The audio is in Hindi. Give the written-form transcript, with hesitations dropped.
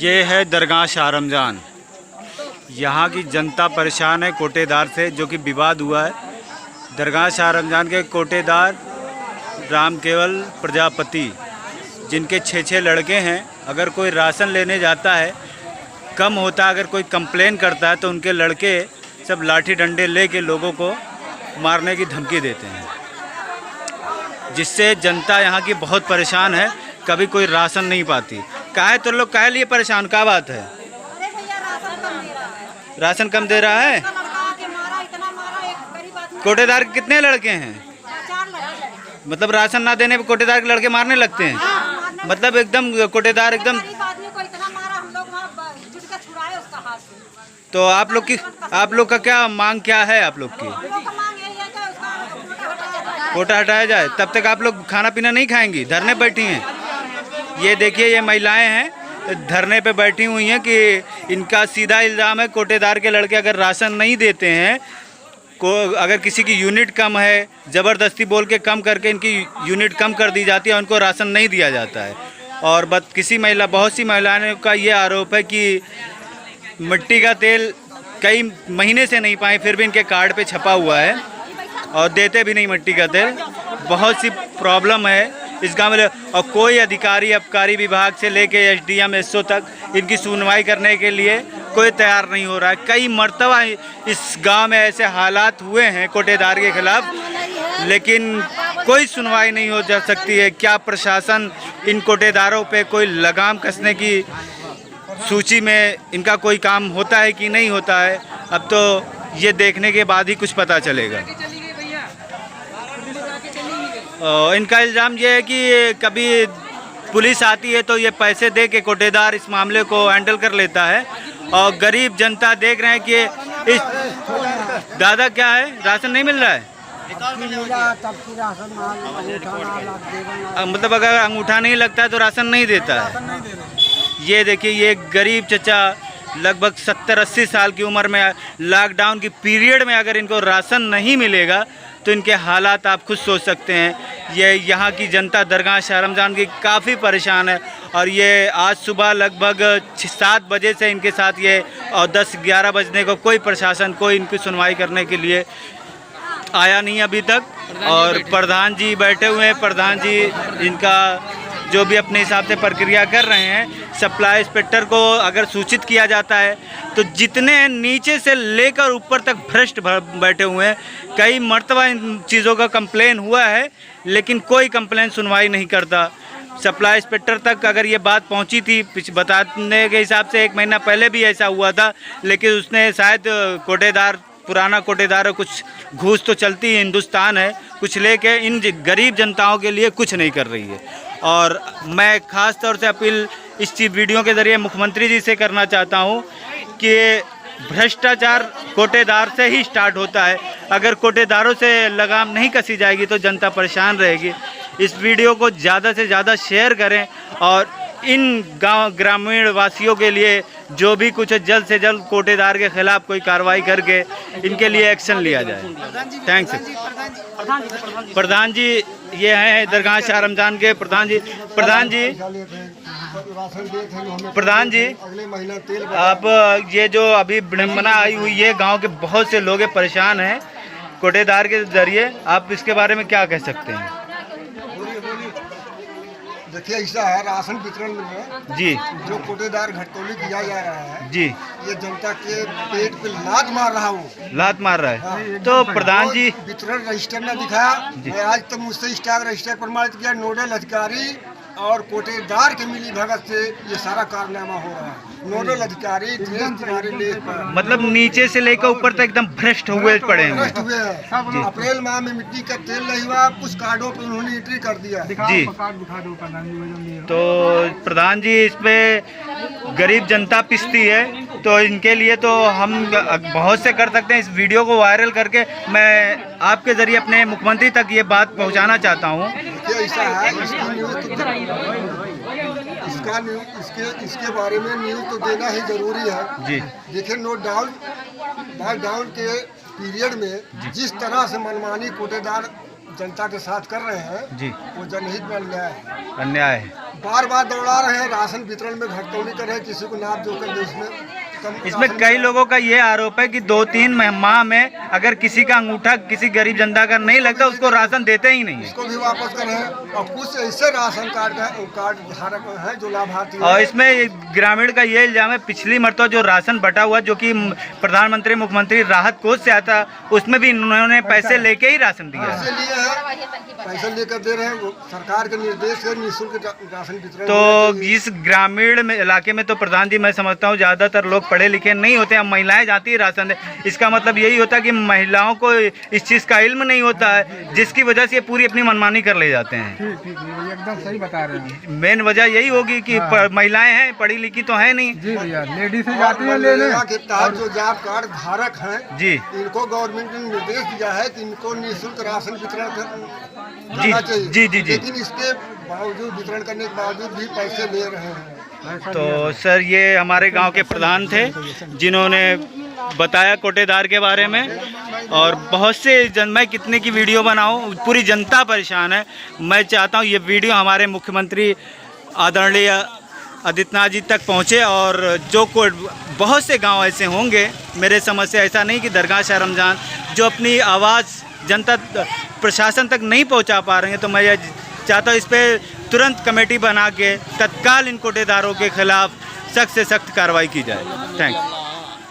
ये है दरगाह शाह रमज़ान। यहाँ की जनता परेशान है कोटेदार से, जो कि विवाद हुआ है। दरगाह शाह रमज़ान के कोटेदार राम केवल प्रजापति, जिनके 6 लड़के हैं, अगर कोई राशन लेने जाता है, कम होता है, अगर कोई कंप्लेन करता है तो उनके लड़के सब लाठी डंडे लेके लोगों को मारने की धमकी देते हैं, जिससे जनता यहाँ की बहुत परेशान है। कभी कोई राशन नहीं पाती। काहे तो लोग काहे लिए परेशान, क्या बात है? राशन कम दे रहा है। कोटेदार के कितने लड़के हैं? मतलब राशन ना देने पे कोटेदार के लड़के मारने लगते हैं। मतलब एकदम कोटेदार एकदम। तो आप लोग का क्या मांग क्या है? आप लोग की कोटा हटाया जाए, तब तक आप लोग खाना पीना नहीं खाएंगी, धरने बैठी हैं। ये देखिए, ये महिलाएं हैं, धरने पे बैठी हुई हैं कि इनका सीधा इल्ज़ाम है कोटेदार के लड़के अगर राशन नहीं देते हैं, अगर किसी की यूनिट कम है, ज़बरदस्ती बोल के कम करके इनकी यूनिट कम कर दी जाती है, उनको राशन नहीं दिया जाता है। और बहुत सी महिलाओं का ये आरोप है कि मिट्टी का तेल कई महीने से नहीं पाए, फिर भी इनके कार्ड पे छपा हुआ है और देते भी नहीं मिट्टी का तेल। बहुत सी प्रॉब्लम है इस गांव में, और कोई अधिकारी आबकारी विभाग से लेके एसडीएम एसओ तक इनकी सुनवाई करने के लिए कोई तैयार नहीं हो रहा है। कई मर्तबा इस गांव में ऐसे हालात हुए हैं कोटेदार के खिलाफ, लेकिन कोई सुनवाई नहीं हो जा सकती है। क्या प्रशासन इन कोटेदारों पे कोई लगाम कसने की सूची में इनका कोई काम होता है कि नहीं होता है? अब तो ये देखने के बाद ही कुछ पता चलेगा। इनका इल्ज़ाम ये है कि कभी पुलिस आती है तो ये पैसे दे के कोटेदार इस मामले को हैंडल कर लेता है, और गरीब जनता देख रहे हैं कि इस दादा क्या है, राशन नहीं मिल रहा है। मतलब अगर अंगूठा नहीं लगता है तो राशन नहीं देता है। ये देखिए, ये गरीब चचा लगभग 70-80 साल की उम्र में, लॉकडाउन की पीरियड में अगर इनको राशन नहीं मिलेगा तो इनके हालात आप खुद सोच सकते हैं। ये यहाँ की जनता दरगाह शाह रमज़ान की काफ़ी परेशान है, और ये आज सुबह लगभग 6-7 बजे से इनके साथ ये, और 10-11 बजने को कोई प्रशासन कोई इनकी सुनवाई करने के लिए आया नहीं अभी तक। और प्रधान जी बैठे हुए हैं, प्रधान जी इनका जो भी अपने हिसाब से प्रक्रिया कर रहे हैं। सप्लाई इंस्पेक्टर को अगर सूचित किया जाता है तो जितने नीचे से लेकर ऊपर तक भ्रष्ट बैठे हुए हैं। कई मर्तबा इन चीज़ों का कंप्लेन हुआ है, लेकिन कोई कंप्लेन सुनवाई नहीं करता। सप्लाई इंस्पेक्टर तक अगर ये बात पहुंची थी, बताने के हिसाब से 1 महीना पहले भी ऐसा हुआ था, लेकिन उसने शायद पुराना कोटेदार कुछ घूस तो चलती हिंदुस्तान है, कुछ लेके इन गरीब जनताओं के लिए कुछ नहीं कर रही है। और मैं ख़ास तौर से अपील इस वीडियो के ज़रिए मुख्यमंत्री जी से करना चाहता हूं कि भ्रष्टाचार कोटेदार से ही स्टार्ट होता है। अगर कोटेदारों से लगाम नहीं कसी जाएगी तो जनता परेशान रहेगी। इस वीडियो को ज़्यादा से ज़्यादा शेयर करें, और इन गांव ग्रामीण वासियों के लिए जो भी कुछ है, जल्द से जल्द कोटेदार के खिलाफ कोई कार्रवाई करके इनके लिए एक्शन लिया जाए। थैंक्स। प्रधान जी ये हैं दरगाह शाह रमज़ान के प्रधान जी। आप ये जो अभी विडंबना आई हुई है, गांव के बहुत से लोग परेशान हैं कोटेदार के जरिए, आप इसके बारे में क्या कह सकते हैं? देखिए, ऐसा है, राशन वितरण में जी जो कोटेदार घटतौली किया जा रहा है जी, ये जनता के पेट पे लात मार रहा हूँ, लात मार रहा है। हाँ। तो प्रधान जी वितरण रजिस्टर ने दिखाया, मैं आज तक मुझसे स्टाफ रजिस्टर प्रमाणित किया, नोडल अधिकारी और कोटेदार के मिली भगत से ये सारा कारनामा हो रहा है। नोडल अधिकारी तुम्हारे लेख पर, मतलब नीचे से लेकर ऊपर तक एकदम भ्रष्ट हुए पड़े हैं। भ्रष्ट हुए हैं। अप्रैल माह में मिट्टी का तेल नहीं हुआ, कुछ कार्डों पे उन्होंने एंट्री कर दिया जी। तो प्रधान जी, इस पे गरीब जनता पिसती है, तो इनके लिए तो हम बहुत से कर सकते हैं। इस वीडियो को वायरल करके मैं आपके जरिए अपने मुख्यमंत्री तक ये बात पहुंचाना चाहता हूं। ऐसा है, इसके बारे में न्यूज़ तो देना ही जरूरी है जी। देखिए, लॉकडाउन के पीरियड में जिस तरह से मनमानी कोटेदार जनता के साथ कर रहे हैं जी, वो जनहित में अन्याय है। बार बार दौड़ा रहे हैं, राशन वितरण में घटतौनी कर रहे हैं, किसी को नाप जो कर दे उसमें इसमें कई लोगों का ये आरोप है कि 2-3 माह में अगर किसी का अंगूठा किसी गरीब जनता का नहीं लगता उसको राशन देते ही नहीं है। इसको भी वापस कर रहे हैं और कुछ ऐसे राशन कार्ड धारक हैं जो लाभार्थी हैं। और इसमें ग्रामीण का ये इल्जाम है पिछली मरतबा जो राशन बटा हुआ जो कि प्रधानमंत्री मुख्यमंत्री राहत कोष से आता उसमें भी इन्होंने पैसे लेके ही राशन दिया है। पैसे लेकर दे रहे हैं, सरकार के निर्देश से निःशुल्क राशन वितरण। तो इस ग्रामीण में इलाके में तो प्रधान जी मैं समझता हूँ ज़्यादातर लोग पढ़े लिखे नहीं होते हैं, महिलाएं जाती है राशन दे। इसका मतलब यही होता है कि महिलाओं को इस चीज़ का इल्म नहीं होता है, जिसकी वजह से ये पूरी अपनी मनमानी कर ले जाते हैं। ठीक एकदम सही बता रहे हैं। मेन वजह यही होगी कि महिलाएं हैं, पढ़ी लिखी तो है नहीं। जी भैया, लेडीज से जाती है लेने के तहत जो जॉब कार्ड धारक हैं जी, इनको गवर्नमेंट ने निर्देश दिया है कि इनको निःशुल्क राशन वितरण करना चाहिए। जी जी जी। लेकिन इसके बावजूद वितरण करने के बावजूद भी पैसे ले रहे हैं। तो सर ये हमारे गांव के प्रधान थे जिन्होंने बताया कोटेदार के बारे में। और बहुत से मैं कितने की वीडियो बनाऊं, पूरी जनता परेशान है। मैं चाहता हूं ये वीडियो हमारे मुख्यमंत्री आदरणीय आदित्यनाथ जी तक पहुंचे और जो बहुत से गांव ऐसे होंगे मेरे समझ से, ऐसा नहीं कि दरगाह शाह रमजान, जो अपनी आवाज़ जनता प्रशासन तक नहीं पहुंचा पा रहे हैं। तो मैं ये चाहता हूँ इस पर तुरंत कमेटी बना के तत्काल इन कोटेदारों के खिलाफ सख्त से सख्त कार्रवाई की जाए। Thank you.